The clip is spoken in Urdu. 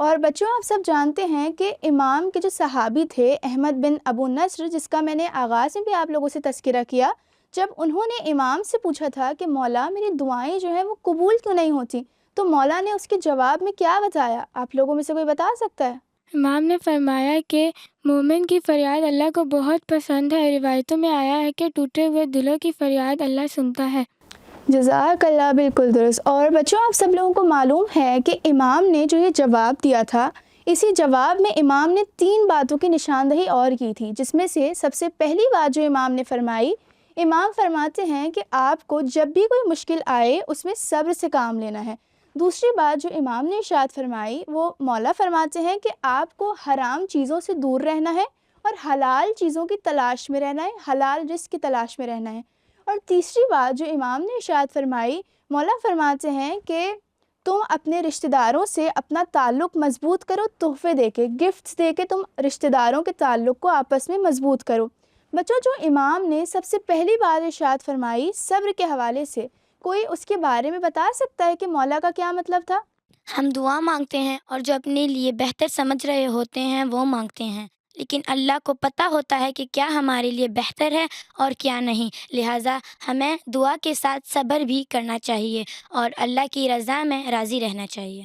اور بچوں آپ سب جانتے ہیں کہ امام کے جو صحابی تھے احمد بن ابو نصر، جس کا میں نے آغاز میں بھی آپ لوگوں سے تذکرہ کیا، جب انہوں نے امام سے پوچھا تھا کہ مولا میری دعائیں جو ہیں وہ قبول کیوں نہیں ہوتی، تو مولا نے اس کے جواب میں کیا بتایا؟ آپ لوگوں میں سے کوئی بتا سکتا ہے؟ امام نے فرمایا کہ مومن کی فریاد اللہ کو بہت پسند ہے۔ روایتوں میں آیا ہے کہ ٹوٹے ہوئے دلوں کی فریاد اللہ سنتا ہے۔ جزاک اللہ، بالکل درست۔ اور بچوں آپ سب لوگوں کو معلوم ہے کہ امام نے جو یہ جواب دیا تھا، اسی جواب میں امام نے 3 باتوں کی نشاندہی اور کی تھی، جس میں سے سب سے پہلی بات جو امام نے فرمائی، امام فرماتے ہیں کہ آپ کو جب بھی کوئی مشکل آئے اس میں صبر سے کام لینا ہے۔ دوسری بات جو امام نے ارشاد فرمائی، وہ مولا فرماتے ہیں کہ آپ کو حرام چیزوں سے دور رہنا ہے اور حلال چیزوں کی تلاش میں رہنا ہے، حلال رزق کی تلاش میں رہنا ہے۔ اور تیسری بات جو امام نے ارشاد فرمائی، مولا فرماتے ہیں کہ تم اپنے رشتہ داروں سے اپنا تعلق مضبوط کرو، تحفے دے کے، گفٹس دے کے تم رشتہ داروں کے تعلق کو آپس میں مضبوط کرو۔ بچوں جو امام نے سب سے پہلی بات ارشاد فرمائی صبر کے حوالے سے، کوئی اس کے بارے میں بتا سکتا ہے کہ مولا کا کیا مطلب تھا؟ ہم دعا مانگتے ہیں اور جو اپنے لیے بہتر سمجھ رہے ہوتے ہیں وہ مانگتے ہیں، لیکن اللہ کو پتہ ہوتا ہے کہ کیا ہمارے لیے بہتر ہے اور کیا نہیں، لہٰذا ہمیں دعا کے ساتھ صبر بھی کرنا چاہیے اور اللہ کی رضا میں راضی رہنا چاہیے۔